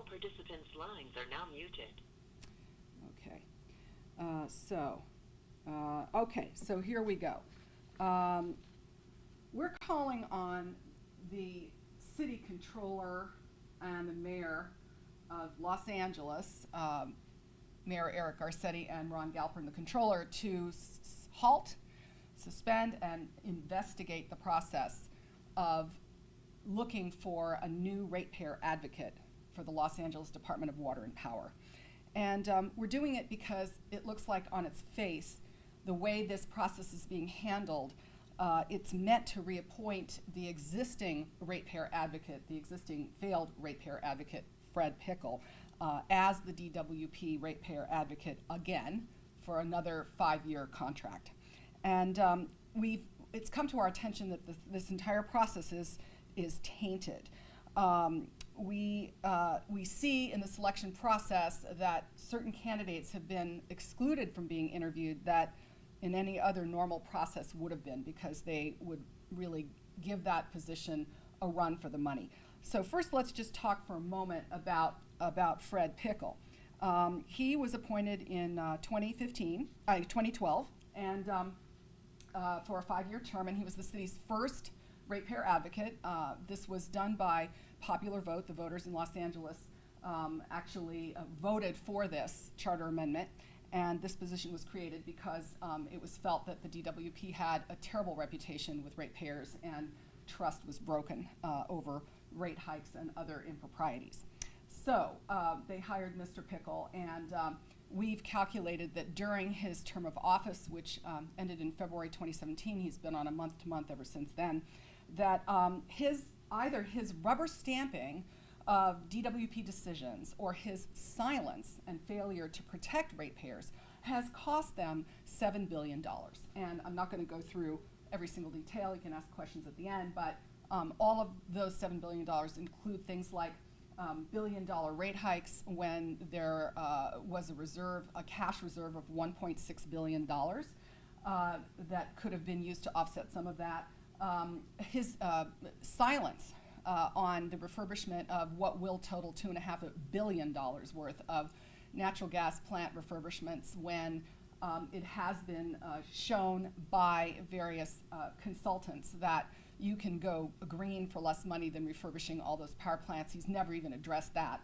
All participants' lines are now muted. Okay. Okay, so here we go. We're calling on the city controller and the mayor of Los Angeles, Mayor Eric Garcetti and Ron Galperin, the controller, to halt, suspend, and investigate the process of looking for a new ratepayer advocate for the Los Angeles Department of Water and Power. And we're doing it because it looks like on its face, the way this process is being handled, it's meant to reappoint the existing ratepayer advocate, the existing failed ratepayer advocate, Fred Pickel, as the DWP ratepayer advocate again for another 5-year contract. And it's come to our attention that this entire process is tainted. We see in the selection process that certain candidates have been excluded from being interviewed that in any other normal process would have been, because they would really give that position a run for the money. So first, let's just talk for a moment about Fred Pickel. He was appointed in 2012, and for a 5-year term, and he was the city's first ratepayer advocate. This was done by popular vote. The voters in Los Angeles actually voted for this charter amendment, and this position was created because it was felt that the DWP had a terrible reputation with ratepayers, and trust was broken over rate hikes and other improprieties. So they hired Mr. Pickel, and we've calculated that during his term of office, which ended in February 2017, he's been on a month-to-month ever since then, that either his rubber stamping of DWP decisions or his silence and failure to protect ratepayers has cost them $7 billion. And I'm not going to go through every single detail. You can ask questions at the end, but all of those $7 billion include things like billion-dollar rate hikes when there was a cash reserve of $1.6 billion that could have been used to offset some of that. His silence on the refurbishment of what will total $2.5 billion worth of natural gas plant refurbishments, when it has been shown by various consultants that you can go green for less money than refurbishing all those power plants. He's never even addressed that.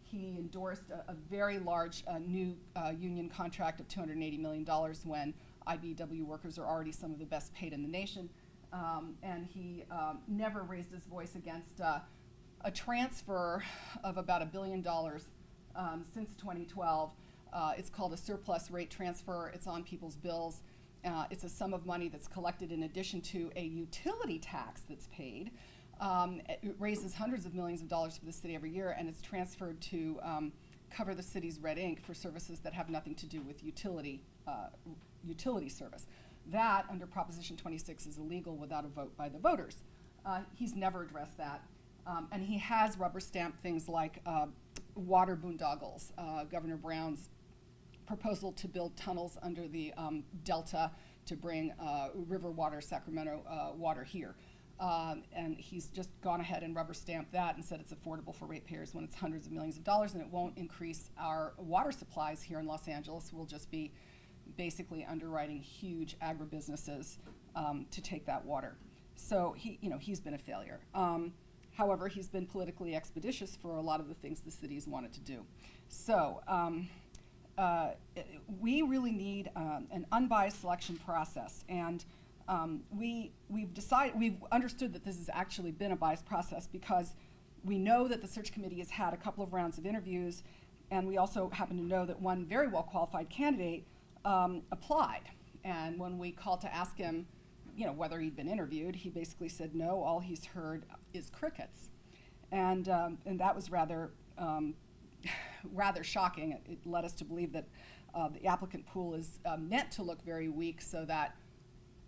He endorsed a very large new union contract of $280 million when IBEW workers are already some of the best paid in the nation. And he never raised his voice against a transfer of about $1 billion since 2012. It's called a surplus rate transfer. It's on people's bills. It's a sum of money that's collected in addition to a utility tax that's paid. It raises hundreds of millions of dollars for the city every year, and it's transferred to cover the city's red ink for services that have nothing to do with utility service. That, under Proposition 26, is illegal without a vote by the voters. He's never addressed that. And he has rubber stamped things like water boondoggles, Governor Brown's proposal to build tunnels under the Delta to bring river water, Sacramento water here. And he's just gone ahead and rubber stamped that and said it's affordable for ratepayers when it's hundreds of millions of dollars, and it won't increase our water supplies here in Los Angeles. We'll just be basically underwriting huge agribusinesses to take that water. So he's been a failure. However, he's been politically expeditious for a lot of the things the city's wanted to do. So we really need an unbiased selection process, and we've understood that this has actually been a biased process because we know that the search committee has had a couple of rounds of interviews, and we also happen to know that one very well qualified candidate applied. And when we called to ask him, whether he'd been interviewed, he basically said no. All he's heard is crickets, and that was rather shocking. It led us to believe that the applicant pool is meant to look very weak so that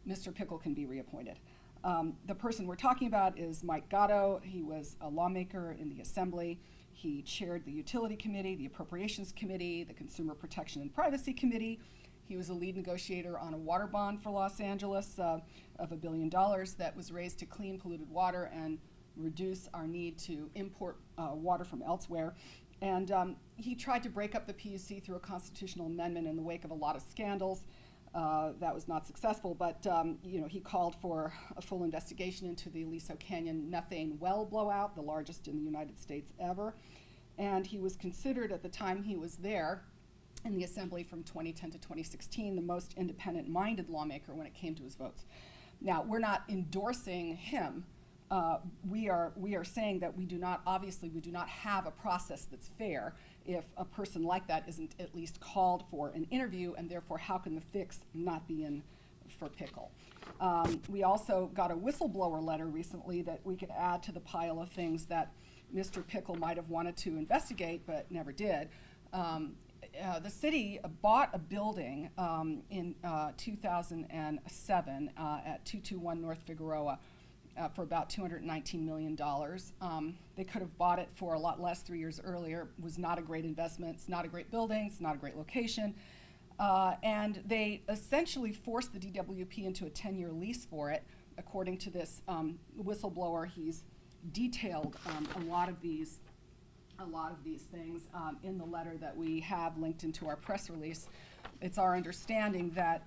Mr. Pickel can be reappointed. The person we're talking about is Mike Gatto. He was a lawmaker in the Assembly. He chaired the Utility Committee, the Appropriations Committee, the Consumer Protection and Privacy Committee. He was a lead negotiator on a water bond for Los Angeles of $1 billion that was raised to clean polluted water and reduce our need to import water from elsewhere. And he tried to break up the PUC through a constitutional amendment in the wake of a lot of scandals. That was not successful, but he called for a full investigation into the Aliso Canyon methane well blowout, the largest in the United States ever. And he was considered at the time he was there in the Assembly from 2010 to 2016 the most independent-minded lawmaker when it came to his votes. Now, we're not endorsing him. We are saying that we do not have a process that's fair if a person like that isn't at least called for an interview, and therefore how can the fix not be in for Pickel? We also got a whistleblower letter recently that we could add to the pile of things that Mr. Pickel might have wanted to investigate but never did. The city bought a building in 2007 at 221 North Figueroa for about $219 million. They could have bought it for a lot less 3 years earlier. It was not a great investment. It's not a great building. It's not a great location. And they essentially forced the DWP into a 10-year lease for it. According to this whistleblower, he's detailed a lot of these things in the letter that we have linked into our press release. It's our understanding that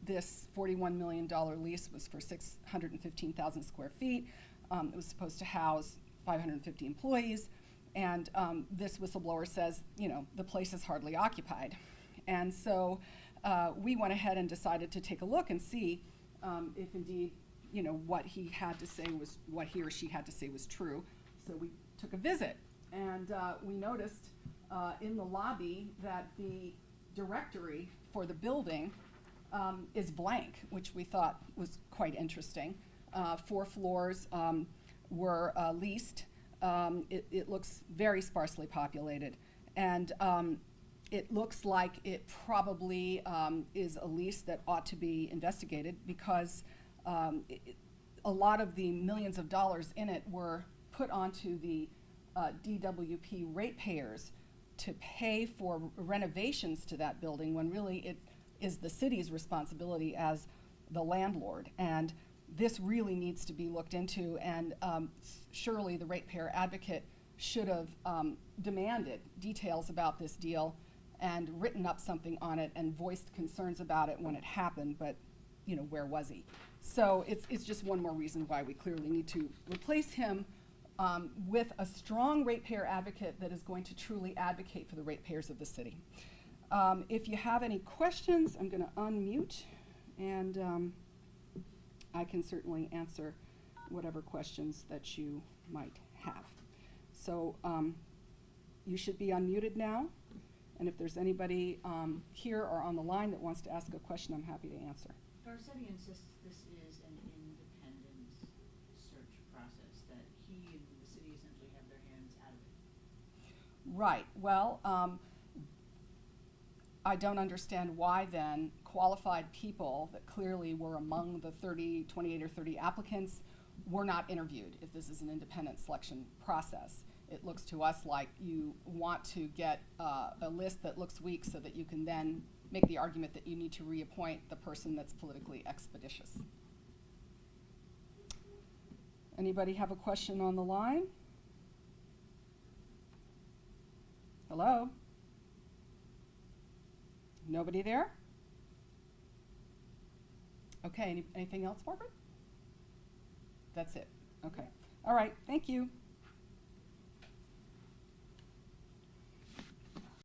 this $41 million lease was for 615,000 square feet. It was supposed to house 550 employees, and this whistleblower says, the place is hardly occupied. And so we went ahead and decided to take a look and see if indeed, what he had to say was, what he or she had to say was true. So we took a visit, and we noticed in the lobby that the directory for the building is blank, which we thought was quite interesting. 4 floors were leased. It looks very sparsely populated, and it looks like it probably is a lease that ought to be investigated, because a lot of the millions of dollars in it were put onto the DWP ratepayers to pay for renovations to that building, when really it is the city's responsibility as the landlord. And this really needs to be looked into, and surely the ratepayer advocate should have demanded details about this deal and written up something on it and voiced concerns about it when it happened, but where was he? So it's just one more reason why we clearly need to replace him with a strong ratepayer advocate that is going to truly advocate for the ratepayers of the city. If you have any questions, I'm going to unmute, and I can certainly answer whatever questions that you might have. So you should be unmuted now, and if there's anybody here or on the line that wants to ask a question, I'm happy to answer. Garcetti insists this is an independent search process, that he and the city essentially have their hands out of it. Right. Well, I don't understand why then qualified people that clearly were among the 28 or 30 applicants were not interviewed if this is an independent selection process. It looks to us like you want to get a list that looks weak so that you can then make the argument that you need to reappoint the person that's politically expeditious. Anybody have a question on the line? Hello? Nobody there? Okay, anything else, Margaret? That's it. Okay. All right, thank you.